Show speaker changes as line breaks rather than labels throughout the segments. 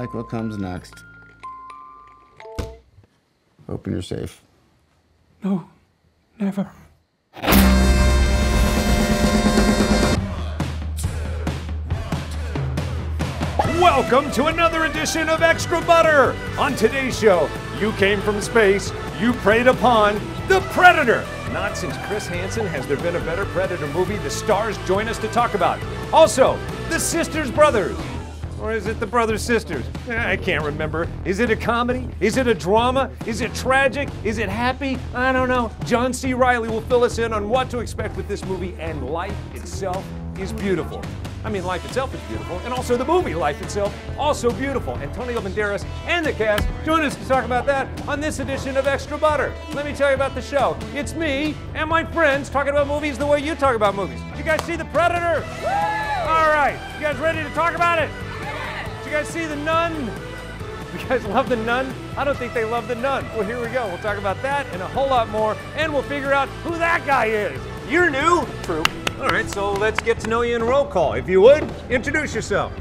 like what comes next. Hoping you're safe.
No, never.
Welcome to another edition of Extra Butter. On today's show, you came from space, you preyed upon the Predator. Not since Chris Hansen has there been a better Predator movie the stars join us to talk about. Also, the Sisters Brothers. Or is it the Brothers Sisters? I can't remember. Is it a comedy? Is it a drama? Is it tragic? Is it happy? I don't know. John C. Reilly will fill us in on what to expect with this movie, and life itself is beautiful. I mean, life itself is beautiful, and also the movie, life itself, also beautiful. Antonio Banderas and the cast join us to talk about that on this edition of Extra Butter. Let me tell you about the show. It's me and my friends talking about movies the way you talk about movies. Did you guys see The Predator? Woo! All right, you guys ready to talk about it? Did you guys see The Nun? You guys love The Nun? I don't think they love The Nun. Well, here we go. We'll talk about that and a whole lot more, and we'll figure out who that guy is. You're new? True. All right, so let's get to know you in roll call. If you would, introduce yourself.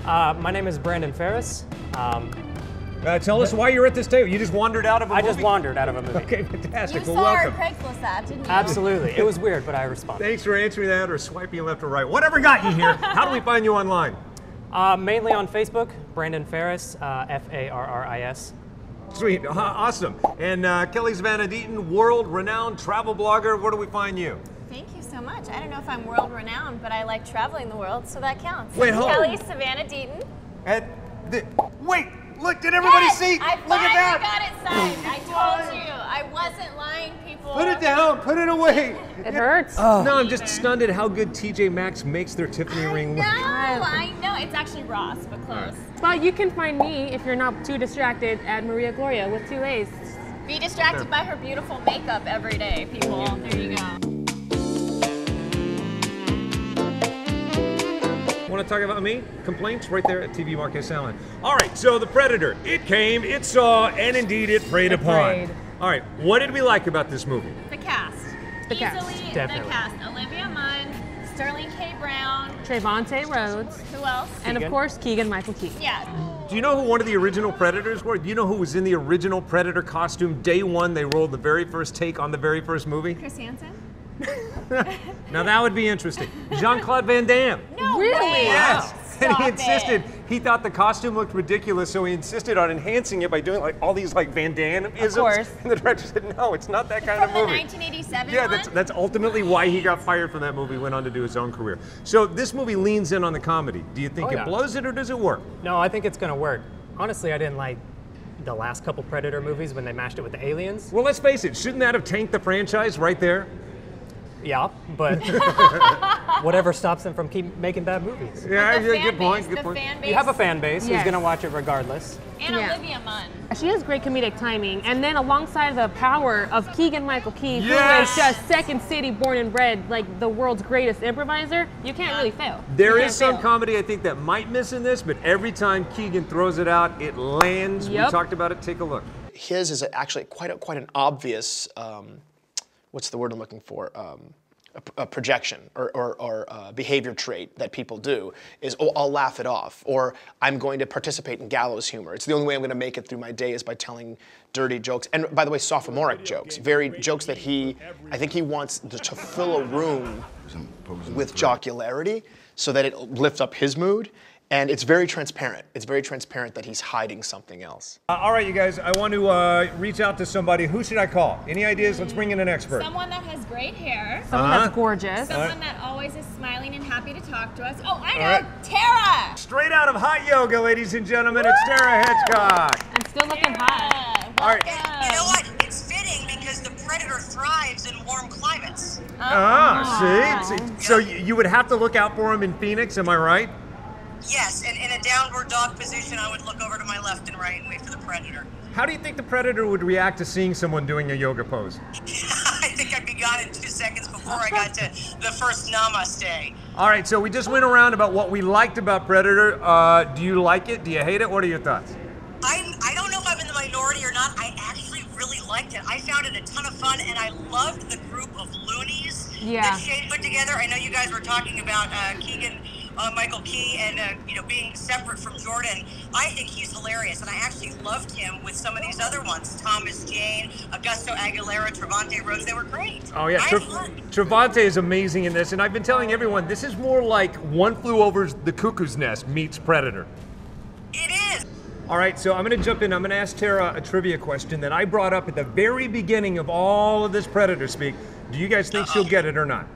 My name is Brandon Ferris.
Tell us why you're at this table. You just wandered out of a movie?
I just wandered out of a movie.
Okay, fantastic.
You
Well,
saw our
welcome.
Craigslist ad, didn't you?
Absolutely. It was weird, but I responded.
Thanks for answering that or swiping left or right. Whatever got you here. How do we find you online?
Mainly on Facebook, Brandon Ferris, F-A-R-R-I-S.
Sweet, awesome. And Kelly Savannah Deaton, world-renowned travel blogger. Where do we find you?
Thank you so much. I don't know if I'm world-renowned, but I like traveling the world, so that counts.
Wait, hold on.
Kelly Savannah Deaton.
Wait, look, did everybody see?
I
Look at that.
got it signed. I told you. I wasn't lying, people.
Put it down, put it away.
It hurts.
No, I'm just stunned at how good TJ Maxx makes their Tiffany ring look.
I know. It's actually Ross, but close.
Well, you can find me, if you're not too distracted, at Maria Gloria with 2 A's.
Be distracted by her beautiful makeup every day, people. There you go.
Want to talk about me? Complaints right there at TV Marquez Salon. All right, so The Predator. It came, it saw, and indeed it preyed upon. All right, what did we like about this movie?
The cast.
The cast.
Easily
Definitely.
the cast. Olivia Munn, Sterling K. Brown.
Trayvonte Rhodes.
Who else?
And of course, Keegan-Michael Key.
Yeah.
Do you know who one of the original Predators were? Do you know who was in the original Predator costume? Day one, they rolled the very first take on the very first movie.
Chris Hansen?
Now that would be interesting. Jean-Claude Van Damme.
No
Really?
way.
Yes. And he
Stop
insisted,
it.
he thought the costume looked ridiculous, so he insisted on enhancing it by doing like all these like Van Damme-isms.
Of course.
And the director said, no, it's not that kind
From
of
the
movie.
1987
Yeah,
one?
that's ultimately why he got fired from that movie, went on to do his own career. So this movie leans in on the comedy. Do you think
Oh,
it
yeah.
blows it or does it work?
No, I think it's going to work. Honestly, I didn't like the last couple Predator movies when they mashed it with the aliens.
Well, let's face it, shouldn't that have tanked the franchise right there?
Yeah, but whatever stops them from keep making bad movies.
Yeah,
The fan
good point,
base,
good
the
point.
fan base.
You have a fan base who's
Yes.
going to watch it regardless.
And
Yeah.
Olivia Munn.
She has great comedic timing. And then alongside the power of Keegan-Michael Key,
Yes!
who is just Second City born and bred, like the world's greatest improviser, you can't really fail.
There
You
is
can't
some
fail.
comedy I think that might miss in this, but every time Keegan throws it out, it lands. We
Yep.
talked about it, take a look.
His is actually quite an obvious, what's the word I'm looking for? A projection or behavior trait that people do is, oh, I'll laugh it off, or I'm going to participate in gallows humor. It's the only way I'm going to make it through my day is by telling dirty jokes. And by the way, sophomoric jokes, jokes that I think he wants to fill a room with jocularity so that it lifts up his mood. And it's very transparent. It's very transparent that he's hiding something else.
All right, you guys, I want to reach out to somebody. Who should I call? Any ideas? Let's bring in an expert.
Someone that has great hair.
Someone that's gorgeous.
Someone that always is smiling and happy to talk to us. Oh, I know,
right.
Tara!
Straight out of hot yoga, ladies and gentlemen, it's Tara Hitchcock.
And still looking hot.
All right.
You know what? It's fitting because the predator thrives in warm climates.
See? So you would have to look out for him in Phoenix, am I right?
Yes, and in a downward dog position, I would look over to my left and right and wait for the predator.
How do you think the Predator would react to seeing someone doing a yoga pose?
I think I'd be gone in 2 seconds before I got to the first namaste.
All right, so we just went around about what we liked about Predator. Do you like it? Do you hate it? What are your thoughts?
I don't know if I'm in the minority or not. I actually really liked it. I found it a ton of fun, and I loved the group of loonies that Shane put together. I know you guys were talking about Keegan Michael Key and being separate from Jordan. I think he's hilarious, and I actually loved him with some of these other ones. Thomas Jane, Augusto Aguilera, Trevante Rhodes. They were great.
Oh yeah,
I had fun.
Trevante is amazing in this, and I've been telling everyone this is more like One Flew Over the Cuckoo's Nest meets Predator.
It is.
All right, so I'm going to jump in. I'm going to ask Tara a trivia question that I brought up at the very beginning of all of this Predator speak. Do you guys think she'll get it or not?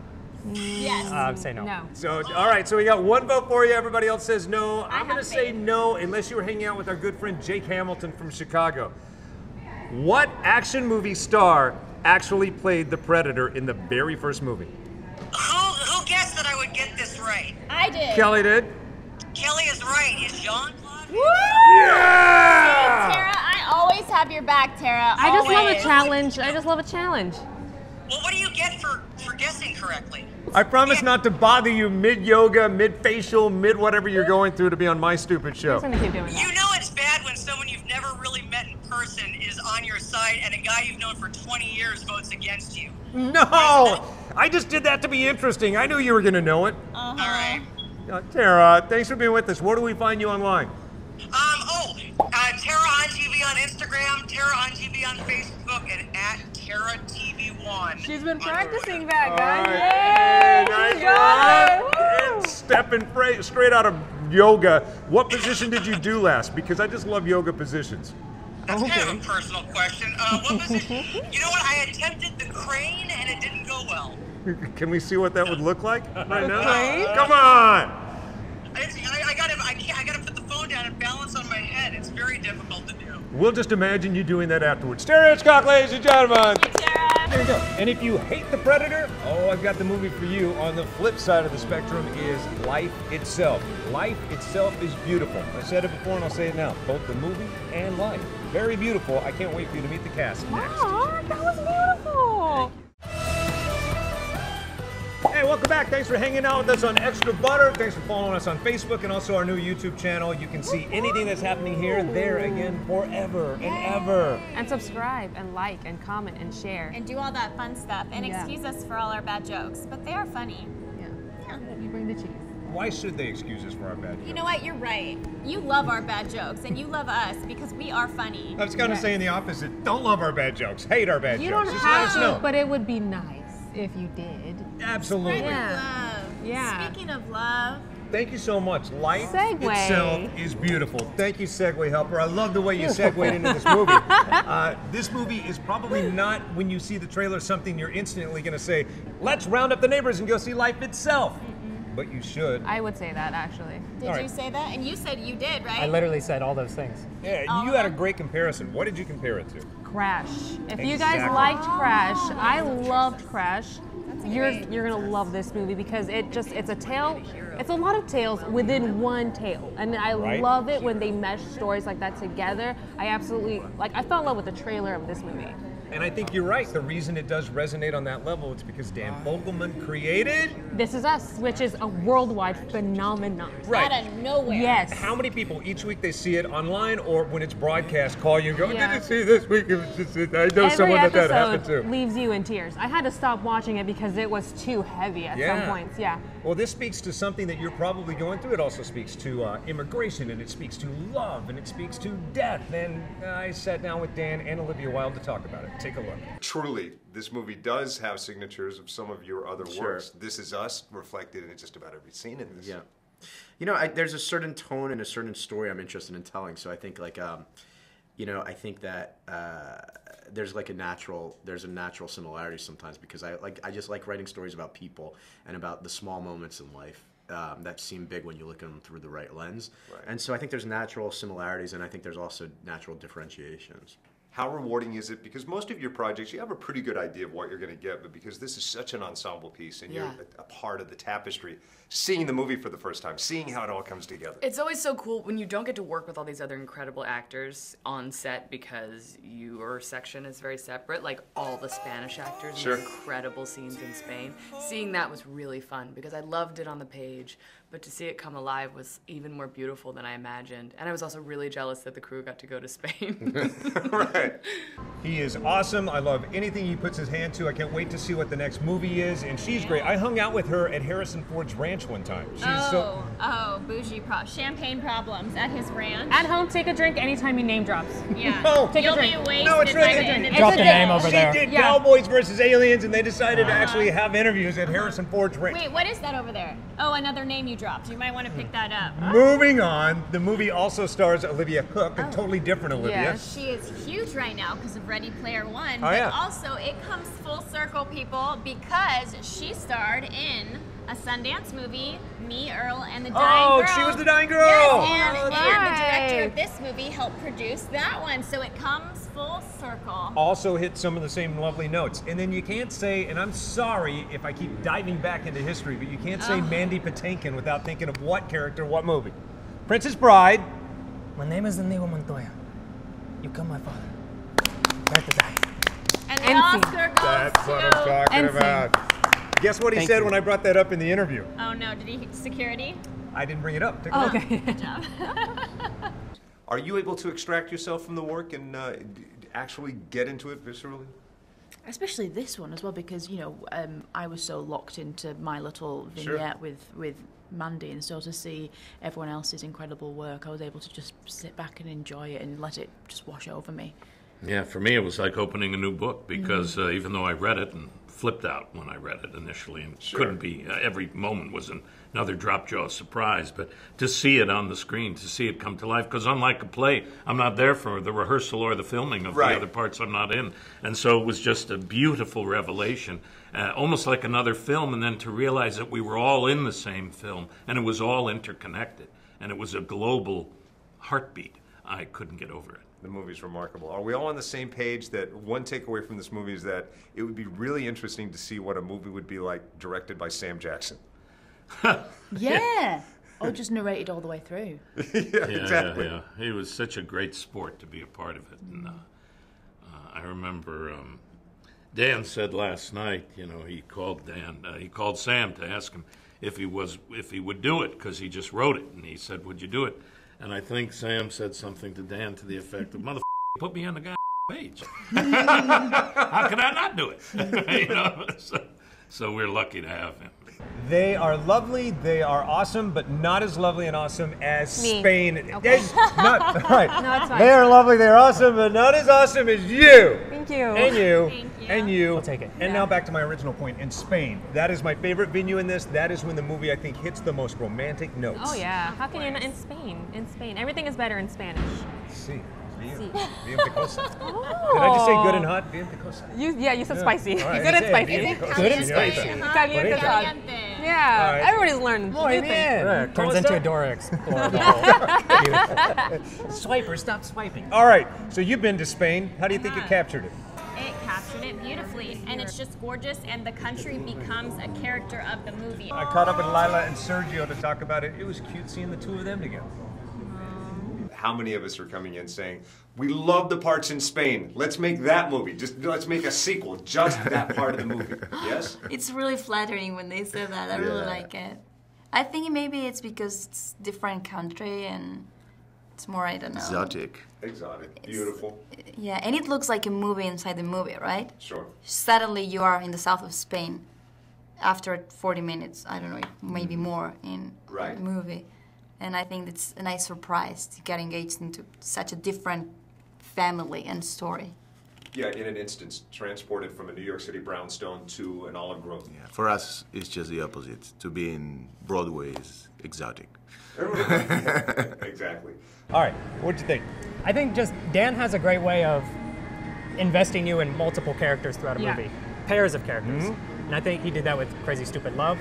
Yes.
Say no.
No.
So, all right, so we got one vote for you. Everybody else says no. I'm going to
have
say
faith.
no unless you were hanging out with our good friend Jake Hamilton from Chicago. What action movie star actually played the Predator in the very first movie?
Who guessed that I would get this right?
I did.
Kelly did.
Kelly is right. Is Jean-Claude?
Woo!
Yeah!
Tara, I always have your back, Tara.
I just love a
always.
challenge. I just love a challenge.
Well, what do you get for guessing correctly?
I promise not to bother you mid-yoga, mid-facial, mid-whatever you're going through to be on my stupid show.
I'm just gonna keep doing
You
that.
know it's bad when someone you've never really met in person is on your side and a guy you've known for 20 years votes against you.
No! I just did that to be interesting. I knew you were going to know it.
All right.
Tara, thanks for being with us. Where do we find you online?
Tara on TV on Instagram, Tara on TV on Facebook, and at Tara TV1.
She's been practicing that,
All
guys.
right.
Yay!
Nice
She got it.
one. And stepping straight out of yoga. What position did you do last? Because I just love yoga positions.
That's kind of a personal question. What position? You know what? I attempted the crane and it didn't go well.
Can we see what that would look like right now?
Crane?
Come on!
I gotta put the phone down and balance on my head. It's very difficult to do.
We'll just imagine you doing that afterwards. Stereo Hitchcock, ladies and gentlemen.
Tara.
There you go. And if you hate the Predator, I've got the movie for you. On the flip side of the spectrum is Life Itself. Life Itself is beautiful. I said it before and I'll say it now. Both the movie and life. Very beautiful. I can't wait for you to meet the cast next.
Aw, that was beautiful.
Hey, welcome back. Thanks for hanging out with us on Extra Butter. Thanks for following us on Facebook and also our new YouTube channel. You can see anything that's happening here, there again, forever and ever.
And subscribe and like and comment and share.
And do all that fun stuff. And
Yeah.
excuse us for all our bad jokes, but they are funny.
Yeah. You bring the cheese.
Why should they excuse us for our bad jokes?
You know what? You're right. You love our bad jokes, and you love us because we are funny.
I was kind of saying the opposite. Don't love our bad jokes. Hate our bad
You
jokes.
don't
Just let
have
us
to,
know.
but it would be nice if you did.
Absolutely.
Yeah.
Love.
Yeah.
Speaking of love,
Thank you so much. Life
Segue.
itself is beautiful. Thank you, Segway Helper. I love the way you segued into this movie. This movie is probably not, when you see the trailer, something you're instantly going to say, let's round up the neighbors and go see Life Itself. But you should.
I would say that actually.
did
All
you
right.
say that? And you said you did, right?
I literally said all those things.
Yeah, you had a great comparison. What did you compare it to?
Crash. If you guys
Exactly.
liked Crash, I loved Crash. You're
great.
gonna love this movie because it's a tale. It's a lot of tales within one tale, and I
Right.
love it when they mesh stories like that together. I absolutely I fell in love with the trailer of this movie.
And I think you're right. The reason it does resonate on that level is because Dan Fogelman created.
This Is Us, which is a worldwide phenomenon.
Right.
Out of nowhere.
Yes.
How many people each week they see it online or when it's broadcast call you and go,
Yeah.
did you see this week? It was just, I know
Every
someone that happened
episode
to.
leaves you in tears. I had to stop watching it because it was too heavy at some points. Yeah.
Well, this speaks to something that you're probably going through. It also speaks to immigration, and it speaks to love, and it speaks to death. And I sat down with Dan and Olivia Wilde to talk about it. Take a look.
Truly, this movie does have signatures of some of your other
Sure.
works. This Is Us reflected in just about every scene in this.
Yeah. You know, there's a certain tone and a certain story I'm interested in telling. So I think I think that there's a natural similarity sometimes because I just like writing stories about people and about the small moments in life that seem big when you look at them through the right lens.
Right.
And so I think there's natural similarities and I think there's also natural differentiations.
How rewarding is it? Because most of your projects, you have a pretty good idea of what you're going to get, but because this is such an ensemble piece and you're a part of the tapestry, seeing the movie for the first time, seeing how it all comes together.
It's always so cool when you don't get to work with all these other incredible actors on set because your section is very separate, like all the Spanish actors
Sure.
and incredible scenes in Spain. Seeing that was really fun because I loved it on the page, but to see it come alive was even more beautiful than I imagined. And I was also really jealous that the crew got to go to Spain.
Right. right.
He is awesome. I love anything he puts his hand to. I can't wait to see what the next movie is. And she's great. I hung out with her at Harrison Ford's ranch one time.
Bougie champagne problems at his ranch.
At home, take a drink anytime he name drops.
Yeah.
No.
Take a
You'll
drink.
be wasted
No, it's
by the
really
end of the
Drop the
day.
name over there.
She did
Yeah.
Cowboys versus Aliens, and they decided to actually have interviews at Harrison Ford's ranch.
Wait, what is that over there? Oh, another name you dropped. You might want to pick that up.
Moving on, the movie also stars Olivia Cooke, a totally different Olivia.
Yes.
She is huge right now because of Ready Player One.
Oh, yeah.
But also, it comes full circle, people, because she starred in a Sundance movie, Me, Earl, and the Dying Girl.
She was the Dying Girl!
Yes, and
right.
the director of this movie helped produce that one, so it comes full circle.
Also hit some of the same lovely notes. And then you can't say, and I'm sorry if I keep diving back into history, but you can't say Mandy Patinkin without thinking of what character, what movie. Princess Bride.
My name is Inigo Montoya. You killed my father. Where to die?
And the
NC.
Oscar goes
That's what I'm
to...
talking
NC.
about. Guess what he
Thank
said
you.
when I brought that up in the interview?
Oh no, did he security?
I didn't bring it up. Take a look.
Okay.
Good job.
Are you able to extract yourself from the work and actually get into it viscerally?
Especially this one as well, because I was so locked into my little vignette with Mandy, and so to see everyone else's incredible work, I was able to just sit back and enjoy it and let it just wash over me.
Yeah, for me it was like opening a new book because even though I read it and flipped out when I read it initially and couldn't be, every moment was another drop-jaw surprise, but to see it on the screen, to see it come to life, because unlike a play, I'm not there for the rehearsal or the filming of the other parts I'm not in, and so it was just a beautiful revelation, almost like another film, and then to realize that we were all in the same film, and it was all interconnected, and it was a global heartbeat. I couldn't get over it.
The movie's remarkable. Are we all on the same page that one takeaway from this movie is that it would be really interesting to see what a movie would be like directed by Sam Jackson?
Yeah. Or just narrated all the way through.
Exactly.
Yeah. He was such a great sport to be a part of it. And I remember Dan said last night, he called Sam to ask him if he would do it, because he just wrote it. And he said, would you do it? And I think Sam said something to Dan to the effect of, motherfucker, put me on the goddamn page. How could I not do it? So we're lucky to have him.
They are lovely, they are awesome, but not as lovely and awesome as
Me.
Spain.
Okay.
Right.
No, it's fine.
They are lovely, they're awesome, but not as awesome as you.
Thank you.
And you.
Thank you.
And you.
We'll take it.
And now back to my original point. In Spain, that is my favorite venue in this. That is when the movie, I think, hits the most romantic notes.
Oh yeah. How can you not in Spain? In Spain, everything is better in Spanish.
Sí.
Sí.
Bien picosa. Did I just say good and hot? Bien picosa.
You said spicy.
All right,
Good and
say it.
spicy.
Bien picosa.
Good and
Señorita.
spicy. Caliente
Bonita.
hot.
Caliente.
Yeah.
All right.
Everybody's learning.
Muy
new things.
bien.
Turns
Costa?
into a Dora Explorer.
Swiper, stop swiping.
All right, so you've been to Spain. How do you think it captured it?
It captured it beautifully, and it's just gorgeous, and the country becomes a character of the movie.
I caught up with Laia and Sergio to talk about it. It was cute seeing the two of them together.
How many of us are coming in saying, we love the parts in Spain, let's make that movie, just let's make a sequel, just that part of the movie, yes?
It's really flattering when they say that. I really like it. I think maybe it's because it's different country and it's more, I don't know.
Exotic, beautiful.
Yeah, and it looks like a movie inside the movie, right?
Sure.
Suddenly you are in the south of Spain after 40 minutes, I don't know, maybe more in the movie. And I think it's a nice surprise to get engaged into such a different family and story.
Yeah, in an instance, transported from a New York City brownstone to an olive grove.
Yeah, for us, it's just the opposite. To be in Broadway is exotic.
Exactly.
All right, what'd you think?
I think just Dan has a great way of investing you in multiple characters throughout a movie. Pairs of characters. And I think he did that with Crazy Stupid Love.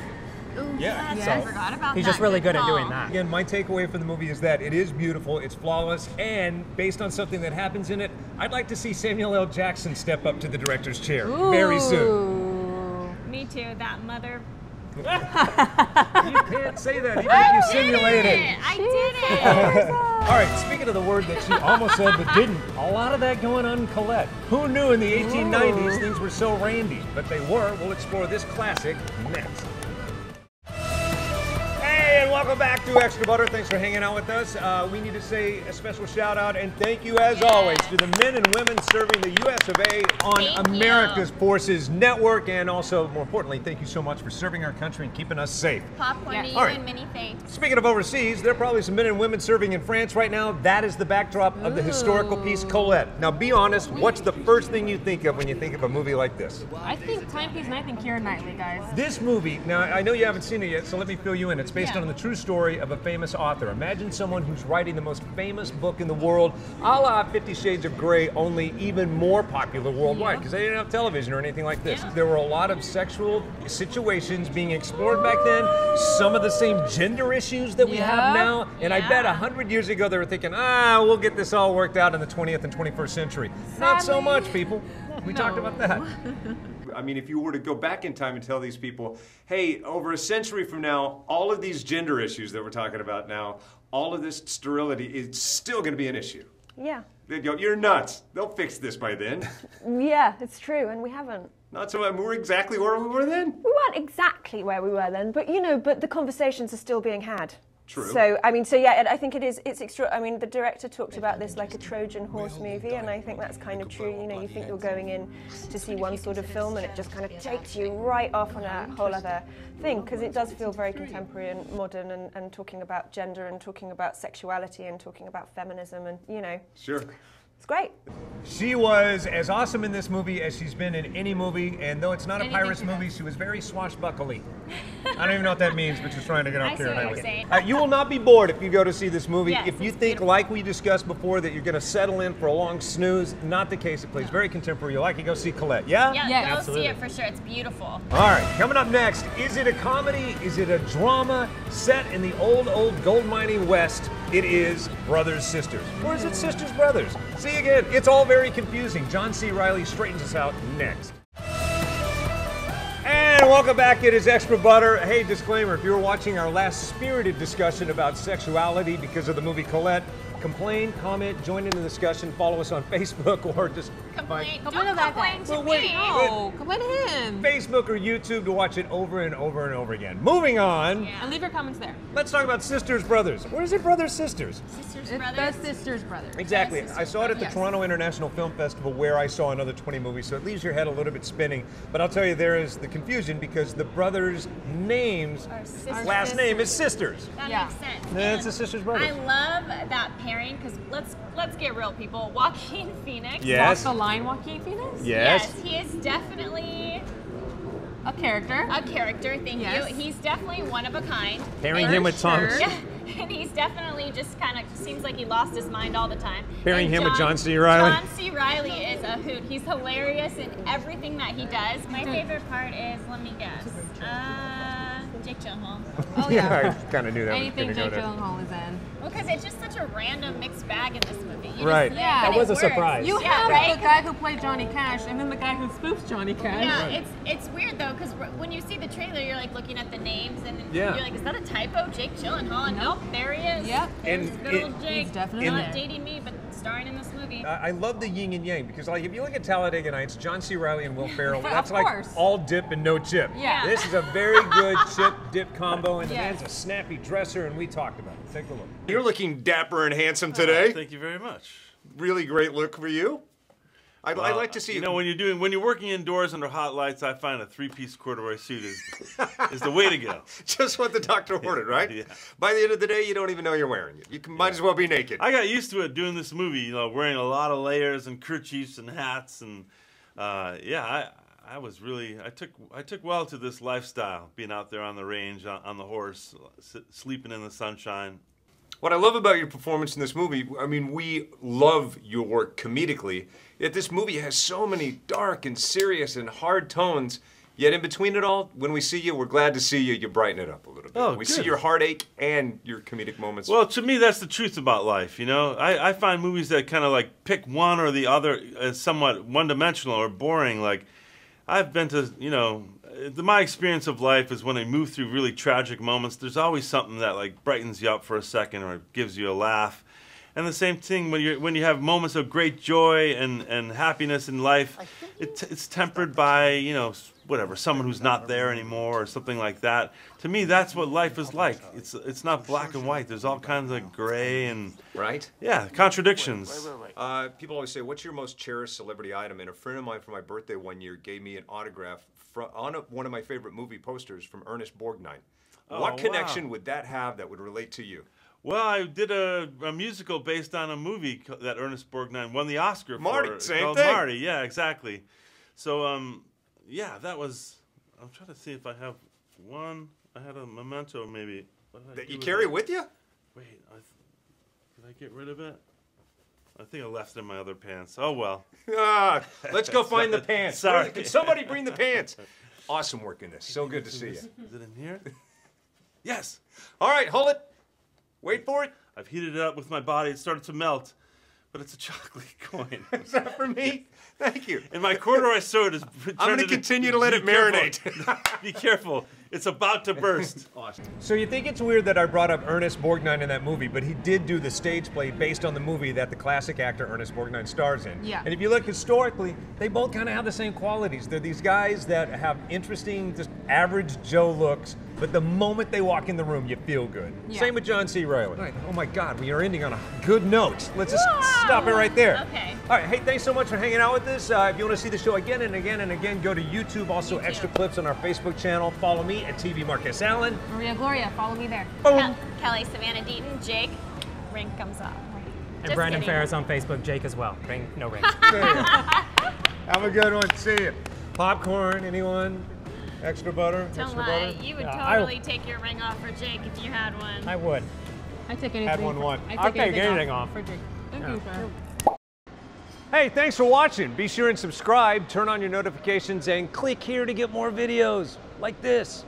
Ooh,
Yeah.
yes,
So,
I forgot about that.
He's just really good at doing that.
Again, my takeaway from the movie is that it is beautiful, it's flawless, and based on something that happens in it, I'd like to see Samuel L. Jackson step up to the director's chair very soon.
Me too, that mother.
You can't say that, even if you simulate it.
I did it!
All right, speaking of the word that she almost said but didn't, a lot of that going on in Colette. Who knew in the 1890s things were so randy? But they were. We'll explore this classic next. Hey, and welcome Welcome back to Extra Butter. Thanks for hanging out with us. We need to say a special shout out and thank you as always to the men and women serving the US of A on America's Forces Network, and also, more importantly, thank you so much for serving our country and keeping us safe.
Popcorn to you
All right.
and many thanks.
Speaking of overseas, there are probably some men and women serving in France right now. That is the backdrop of the historical piece Colette. Now be honest, what's the first thing you think of when you think of a movie like this?
I think timepiece, and I think Keira Knightley, guys.
This movie, now I know you haven't seen it yet, so let me fill you in. It's based on the true story of a famous author. Imagine someone who's writing the most famous book in the world, a la 50 Shades of Grey, only even more popular worldwide, because they didn't have television or anything like this. There were a lot of sexual situations being explored back then, some of the same gender issues that we have now, and I bet 100 years ago they were thinking, we'll get this all worked out in the 20th and 21st century. Not so much, people. We talked about that.
I mean, if you were to go back in time and tell these people, hey, over a century from now, all of these gender issues that we're talking about now, all of this sterility is still going to be an issue.
Yeah.
They'd go, you're nuts. They'll fix this by then.
Yeah, it's true, and we haven't.
Not so much. We're exactly where we were then.
We weren't exactly where we were then, but but the conversations are still being had.
True.
So, I mean, I think it's extra. I mean, the director talked about this like a Trojan horse movie, and I think that's kind of true. You think you're going in to see one sort of film, and it just kind of takes you right off on a whole other thing, because it does feel very contemporary and modern, and talking about gender, and talking about sexuality, and talking about feminism, and
Sure.
It's great.
She was as awesome in this movie as she's been in any movie, and though it's not a Pirates movie, she was very swashbuckly. I don't even know what that means, but she's trying to get out there. You will not be bored if you go to see this movie.
Yes,
if you think, like we discussed before, that you're going to settle in for a long snooze, not the case. It plays very contemporary. You like it, go see Colette. Yeah?
Yeah, go see it for sure. It's beautiful.
All right, coming up next, is it a comedy? Is it a drama set in the old gold mining West? It is Brothers Sisters. Or is it Sisters Brothers? See you again. It's all very confusing. John C. Reilly straightens us out next. And welcome back. It is Extra Butter. Hey, disclaimer, if you were watching our last spirited discussion about sexuality because of the movie Colette, complain, comment, join in the discussion, follow us on Facebook, or just
complain.
Don't complain to me. No, complain to him.
Facebook or YouTube to watch it over and over and over again. Moving on.
And leave your comments there.
Let's talk about Sisters Brothers. Or is it Brothers Sisters?
Sisters
It's
Brothers.
the Sisters Brothers.
Exactly. I saw it at the
Yes.
Toronto International Film Festival, where I saw another 20 movies, so it leaves your head a little bit spinning. But I'll tell you, there is the confusion because the brothers' names, last name is Sisters.
That makes sense.
That's the Sisters Brothers.
I love that pairing, because let's get real, people. Joaquin Phoenix.
Yes.
Walk the line, Joaquin Phoenix?
Yes.
He is definitely
a character.
A character, thank
Yes.
you. He's definitely one of a kind.
Pairing him with Tom.
Yeah, and he's definitely just kind of seems like he lost his mind all the time.
Pairing
And
him with John C. Reilly.
John C. Reilly is a hoot. He's hilarious in everything that he does. My favorite part is, let me guess, Jake Gyllenhaal.
Oh yeah.
I kind of knew that
Anything
was going
Jake
to go there.
Gyllenhaal is in.
Well, because it's just such a random mixed bag in this movie. You
Right.
Just,
Yeah.
but
That
it
was a
works.
surprise.
You
Yeah,
have
right?
the guy who played Johnny Cash, and then the guy who spoofs Johnny Cash.
Yeah, it's weird though, because when you see the trailer, you're like looking at the names, and
Yeah.
you're like, is that a typo? Jake Gyllenhaal? And nope, there he is.
Yep.
There's
And
good old Jake.
he's definitely
not
there.
dating me, but starring in this movie.
I love the yin and yang, because like if you look at Talladega Nights, John C. Reilly and Will Ferrell,
Of
that's like
course.
all dip and no chip.
Yeah.
This is a very good chip-dip combo, and the
Yes.
man's a snappy dresser, and we talked about it. Take a look.
You're looking dapper and handsome today.
Thank you very much.
Really great look for you. I'd like to see
You know, when you're working indoors under hot lights, I find a three-piece corduroy suit is the way to go.
just what the doctor ordered, right?
Yeah.
By the end of the day, you don't even know you're wearing it. You might as well be naked.
I got used to it doing this movie, you know, wearing a lot of layers and kerchiefs and hats, and I was really I took well to this lifestyle, being out there on the range on the horse, sleeping in the sunshine.
What I love about your performance in this movie, I mean, we love your work comedically, yet this movie has so many dark and serious and hard tones, yet in between it all, when we see you, we're glad to see you, you brighten it up a little bit.
Oh,
we
good.
see your heartache and your comedic moments.
Well, to me, that's the truth about life, you know? I find movies that kind of like pick one or the other as somewhat one-dimensional or boring. Like, I've been to, you know, my experience of life is when I move through really tragic moments, there's always something that like brightens you up for a second or gives you a laugh. And the same thing when you have moments of great joy and happiness in life, it's tempered by, you know, whatever, someone who's not there anymore or something like that. To me, that's what life is like. It's not black and white. There's all kinds of gray and contradictions.
People always say, "What's your most cherished celebrity item?" And a friend of mine for my birthday one year gave me an autograph on one of my favorite movie posters from Ernest Borgnine. What connection would that have that would relate to you?
Well, I did a musical based on a movie that Ernest Borgnine won the Oscar for.
Marty, same
called
thing.
Marty, yeah, exactly. So, yeah, that was. I'm trying to see if I have one. I had a memento, maybe.
That you carry with you?
Wait, did I get rid of it? I think I left it in my other pants. Oh well.
Let's go find the pants.
Sorry.
Can somebody bring the pants? Awesome work in this. So good to see you.
Is it in here? Yes.
All right, hold it. Wait for it.
I've heated it up with my body. It started to melt, but it's a chocolate coin.
Is that for me? Thank you.
And my corduroy sword is.
I'm going to continue to let it marinate.
Be careful. It's about to burst.
Awesome.
So you think it's weird that I brought up Ernest Borgnine in that movie, but he did do the stage play based on the movie that the classic actor Ernest Borgnine stars in.
Yeah.
And if you look historically, they both kind of have the same qualities. They're these guys that have interesting, just average Joe looks, but the moment they walk in the room, you feel good.
Yeah.
Same with John C. Reilly. Right. Oh my God, we are ending on a good note. Let's just stop it right there.
Okay.
All right, hey, thanks so much for hanging out with us. If you want to see the show again and again and again, go to YouTube. Also, extra clips on our Facebook channel. Follow me at TV Marquez Allen.
Maria Gloria, follow me there.
Kelly, Savannah Deaton, Jake, ring comes up.
And
Just
Brandon
kidding.
Ferris on Facebook, Jake as well. Ring, no ring.
Have a good one. See you. Popcorn, anyone? Extra butter?
Don't
extra
lie.
butter?
You would
Yeah,
totally take your ring off for Jake if you had one.
I would.
I take anything.
Had one.
I'll take anything off.
For Jake. Thank
Yeah.
you, sir.
Hey, thanks for watching. Be sure and subscribe, turn on your notifications, and click here to get more videos like this.